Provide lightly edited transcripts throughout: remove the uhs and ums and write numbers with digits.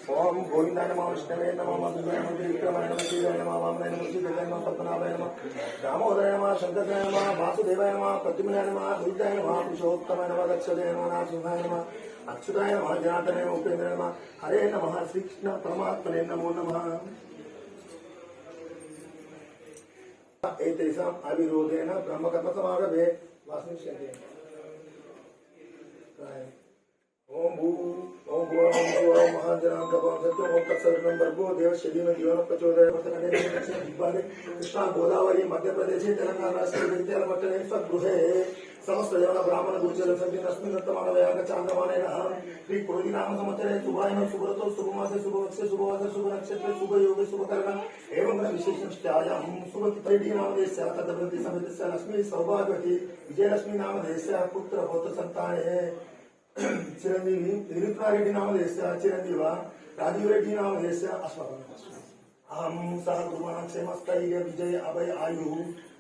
ओम गोविंदाय नमः विष्णवे नमः मधुसूदनाय नमः त्रिविक्रमाय नमः श्रीधराय नमः वामनाय नमः श्रीधराय नमः पद्मनाभाय नमः दामोदराय नमः शंकराय नमः वासुदेवाय नमः प्रद्युम्नाय नमः दुर्गाय नमः पुरुषोत्तमाय नमः दक्षाय नमः नारसिंहाय नमः अच्युताय नमः जनार्दनाय नमः उपेन्द्राय नमः हरे नमः श्रीकृष्ण परमात्मने नमो नमः। एतेषाम् अविरोधेन ब्रह्मकर्मसमारभे वासनिष्यन्ते। ओम भू ओम भुव ओम भुव ओम महाजनां प्रभवं सत्यं ओम तत्सवितुर्वरेण्यं भर्गो देवस्य धीमहि धियो नः प्रचोदयात्। कृष्णा गोदावरी मध्य प्रदेश तेलंगाना राष्ट्रे विद्यालयपट्टणे स्वगृहे समस्त जन ब्राह्मण गुरुजन सन्ति अस्मिन् वर्तमानवयाग चान्द्रमानेन श्री कुरोधि नाम संवत्सरे शुभायनं शुभऋतौ शुभमासे शुभवत्से शुभवासरे शुभनक्षत्रे शुभयोगे शुभकरण एवं विशेषनिष्ठायां शुभतिथि नामधेयस्य तद्वृत्ति समेतस्य लक्ष्मी सौभाग्यवती विजयलक्ष्मी नामधेयस्य पुत्र पौत्र संताने चिरंजीवी निरुत्नारेड्डी नामधेयस्य चिरंजीव राजीव रेड्डी नामधेयस्य अस्माकम् अहं सह कुर्वाणः क्षेमस्थैर्य विजय अभय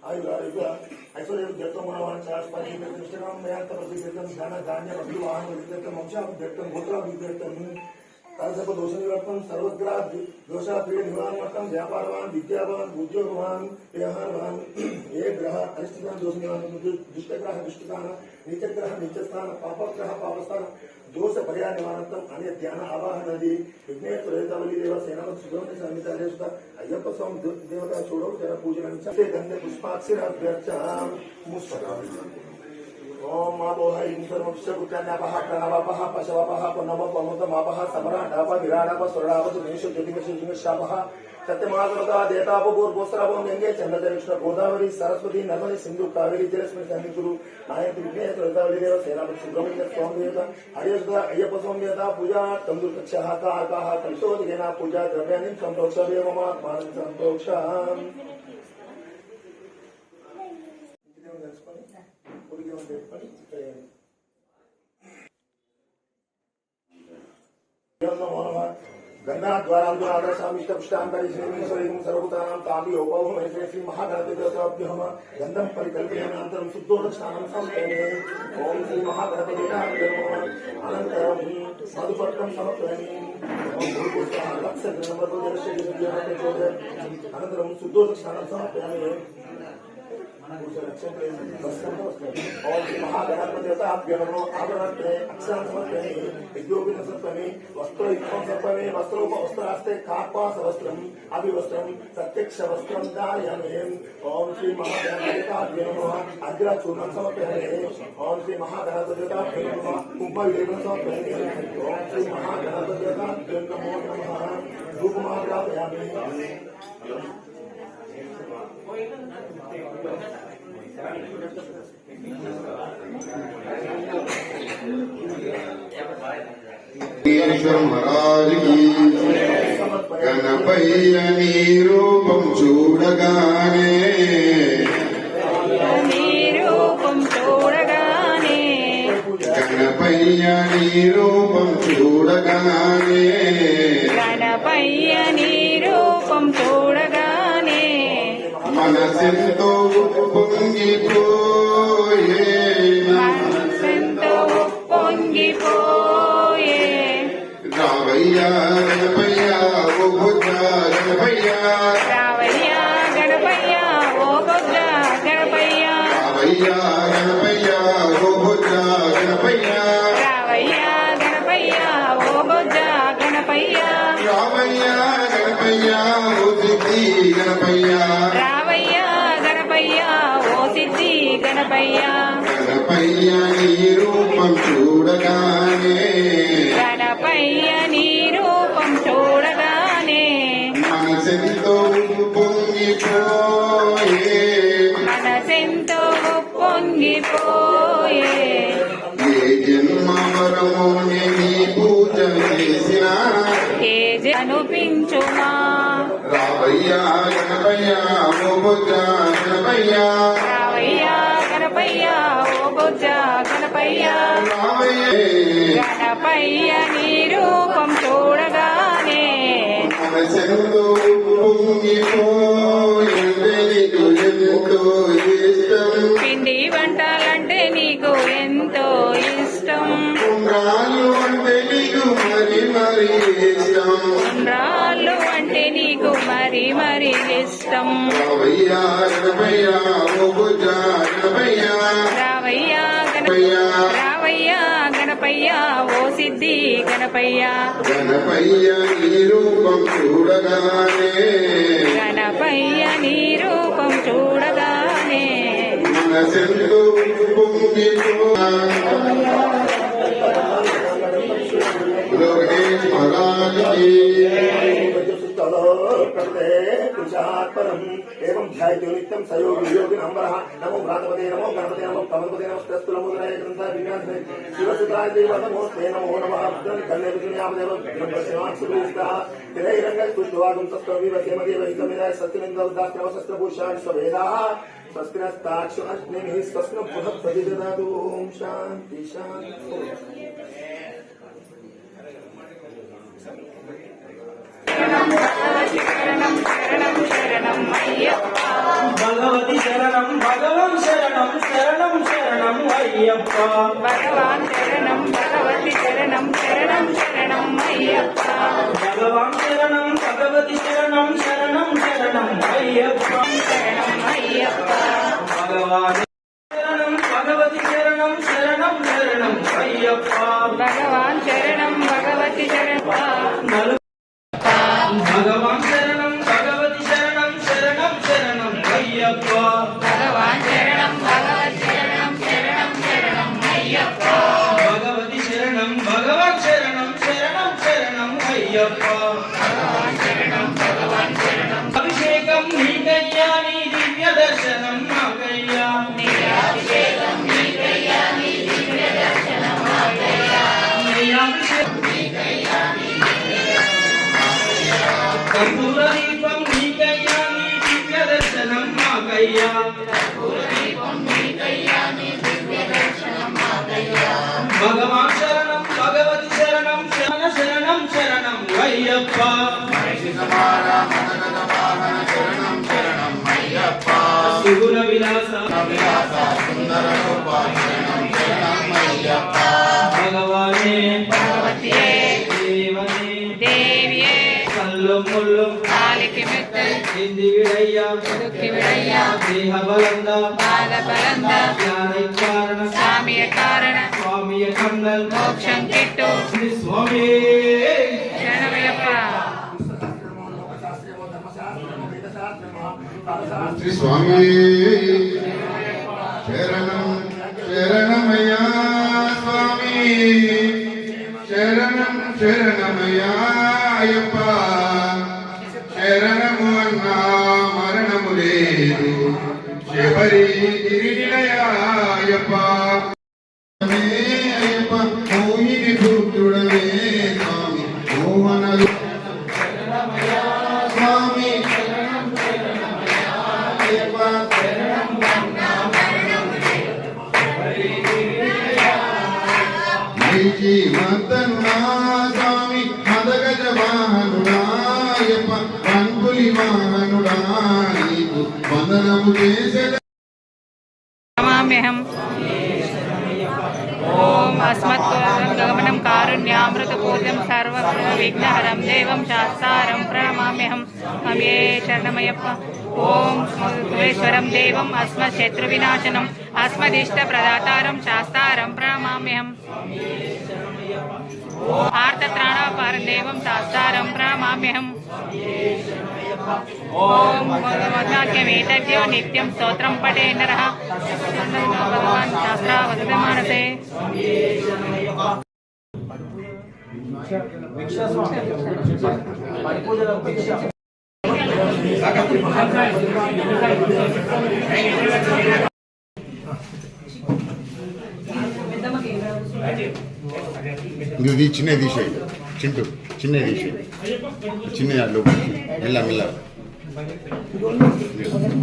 आयुरारोग्य ऐश्वर्यवृद्ध्यर्थं मनोवाञ्छास्पदं मया तपस्वित्यर्थं धन धान्य अभिवाहनवित्यर्थं वंशाभिवृद्ध्यर्थं गोत्राभिवृद्ध्यर्थं सर्वदोषनिवर्तनं सर्वग्रह दोषापीड निवारणार्थं व्यापारवान् विद्यावान् उद्योगवान् व्यवहारवान् ये ग्रह अरिष्टग्रह दोष निवारणं दुष्टग्रह दुष्टस्थान नीचग्रह नीचस्थान पापग्रह पापस्थान दोष पर्याय निवारणार्थं अन्य ध्यान आवाहनादि विघ्नेश्वर देवतावली देव सेनापति सुब्रह्मण्य समितालय सुता अय्यप्प स्वामी देवता छोड़ो जन पूजन से गंधे पुष्पाक्षराभ्यर्चां मुस्फटामि। ओम मापोह इंसर्वक्षपुत्रान्यापः प्रणवपः पशवपः पनवपमुतमापः समराडाप विराडाप स्वराडाप सुमेश ज्योतिषशापः सत्यमागता देतापूर्वोस्त्रापो गंगे चंद्रदक्षिण गोदावरी सरस्वती नर्मदे सिंधु कावेरी जलस्मिन् सन्निकुरु नायक विघ्नेश्वरतावली देव सेनापति सुब्रह्मण्य स्वामी देवता हरियसुता अय्यप्प स्वामी देवता पूजा तंदुर्कक्षः कारकः कलशोदकेन पूजा द्रव्याणि संप्रोक्ष देवमात्मानं संप्रोक्ष। गंगा द्वारा स्वामीष्टपुष्टान्तरी श्रीश्वरीं सर्वभूतानां तापि उपौहम श्री महागणपतिदेवताभ्यः गन्धं परिकल्पयामि शुद्धोदकस्नानं समर्पयामि। ओम श्री महागणपतिदेवताभ्यो नमः। अनन्तरं मधुपर्कं समर्पयामि। अनन्तरं शुद्धोदकस्नानं समर्पयामि। और महागणपतिदेवताभ्यो नमः। आभरणे अक्षरान् समर्पयामि। यज्ञोपवीतं समर्पयामि। वस्त्रोपवीतं समर्पयामि। वस्त्रास्ते कापासवस्त्रम् अभिवस्त्रं प्रत्यक्षवस्त्रं धारयामि। ओम श्री महागणपतिदेवताभ्यो नमः। अग्रचूर्णं समर्पयामि। ओम श्री महागणपतिदेवताभ्यो नमः। कुम्भलेपनं समर्पयामि। ओम श्री महागणपतिदेवताभ्यो नमो नमः। धूपमाग्रापयामि। महाराज की गणपయ్య నీ రూపం చూడగానే గణపయ్య నీ రూపం చూడగానే మనసెంతో పొంగిపోయే రావయ్యా గణపయ్యా ఓ బుద్ధ గణపయ్యా రావయ్యా గణపయ్యా ఓ బుద్ధ గణపయ్యా రావయ్యా గణపయ్యా ఓ బుద్ధ గణపయ్యా రావయ్యా గణపయ్యా ఓ బుద్ధ గణపయ్యా రావయ్యా గణపయ్యా ఓ సిద్ధి గణపయ్యా రావయ్యా గణపయ్యా ఓ సిద్ధి గణపయ్యా గణపయ్య నీ రూపం చూడగానే గణపయ్య నీ రూపం చూడగానే మనసెంతో పొంగిపోయే ఏ జన్మవరమో నీ పూజ చేసిన ఏ అనిపించునా రావయ్యా గణపయ్యా ఓ బుద్ధ గణపయ్యా రావయ్యా గణపయ్యా ఓ బుద్ధ గణపయ్యా గణపయ్య నీ రూపం చూడగానే మనసెంతో పిండి వంటలంటే నీకు ఎంతో ఇష్టం అంటే నీకు మరి ఉండ్రాళ్ళు అంటే నీకు మరి మరి ఇష్టం. రావయ్యా గణపయ్య ఓ సిద్ధి గణపయ్య. గణపయ్య నీ రూపం చూడగానే గణపయ్య నీ రూపం చూడగానే మనసెంతో పొంగిపో. లోకేష్ మహారాజ్ की एवं ध्यायते नित्यं सयोगी योगी नम्बरः. नमो भ्रातपते नमो गणपते नमो कमलपते नमस्तस्तु नमो विनायक ग्रन्थाय विज्ञानसे शिवसुताय देव नमो ते नमो नमः. कन्ये विष्णुयामदेव ब्रह्मशिवान् सुभूषितः तिरैरङ्गः पुष्पवागं तस्तौ विवसेमदेव हितमिदाय सत्यमिन्द्रवदास्त्रवशस्त्रभूषाणि स्वभेदाः स्वस्तिनस्ताक्षु अग्निः स्वस्नं पुनः प्रतिददातु. ओम शान्ति शान्ति. శరణం శరణం శరణం అయ్యప్ప. భగవతి శరణం భగవన్ శరణం శరణం శరణం అయ్యప్ప. భగవాన్ శరణం భగవతి శరణం శరణం శరణం అయ్యప్ప. భగవాన్ శరణం భగవతి శరణం శరణం శరణం అయ్యప్ప. శరణం అయ్యప్ప. భగవాన్ శరణం భగవతి శరణం శరణం శరణం అయ్యప్ప. భగవాన్ శరణం భగవతి శరణం. భగవాన్ శరణం భగవతి శరణం శరణం శరణం అయ్యప్ప. భగవాన్ శరణం భగవతి శరణం శరణం శరణం అయ్యప్ప. భగవతి శరణం భగవాన్ శరణం శరణం శరణం అయ్యప్ప. భగవాన్ శరణం భగవాన్ శరణం. అభిషేకం నీకయ్యా నీ దివ్య దర్శనం మాకయ్యా. నీ అభిషేకం నీకయ్యా నీ దివ్య దర్శనం మాకయ్యా. నీ అభిషేకం కర్పూర దీపం నీకయ్యా నీ దివ్య దర్శనం మాకయ్యా. భగవాన్ శరణం భగవతి శరణం శరణ శరణం శరణం అయ్యప్ప. సుగుణ విలాస భగవానే భగవతియే దేవనే దేవియే కల్లు ముల్లు కాలికి మెత్తలు ఇందివిడయ్యా దుఃఖి విడయ్యా దేహ బలంద బాధ బలంద జ్ఞాన కారణ స్వామియ కారణ స్వామియ కన్నల్ మోక్షం కిట్టు. స్వామి శరణమయ్యప్ప. శ్రీ స్వామి శరణం శరణమయ్యా స్వామి శరణం శరణమయ్యా అయ్యప్ప. శరణము అన్నా మరణము లేదు శబరి గిరినిలయా అయ్యప్ప. అయ్యప్ప మోహిని పుత్రుడవే స్వామి మోహన స్వామి అయ్యప్ప. నైజీ మద్దనుడా స్వామి మదగజ వాహనుడా అయ్యప్ప పన్పులి వాహనుడా నీకు వందనము చేసే నమామ్యహం. ఓం అస్మద్గమనం కారుణ్యామృతపూర్ణం సర్వవిఘ్నహరం దేవం శాస్తారం ప్రణమామ్యహం. అమ్యే శరణమయ్యప్ప. ఓం సురేశ్వరం దేవం అస్మశత్రువినాశనం అస్మదిష్టప్రదాతారం శాస్తారం ప్రణమామ్యహం. ఆర్తత్రాణాపారం దేవం శాస్తారం ప్రణమామ్యహం. ఓం భగవద్వాక్యమేతద్యో నిత్యం స్తోత్రం పఠే నరః భగవాన్ శాస్త్రావగత మానసే. భిక్ష స్వామి పరిపూజన భిక్ష ఇది చిన్నది తీసేయి చింటూ చిన్నది తీసేయి చిన్న మెల్ల మెల్ల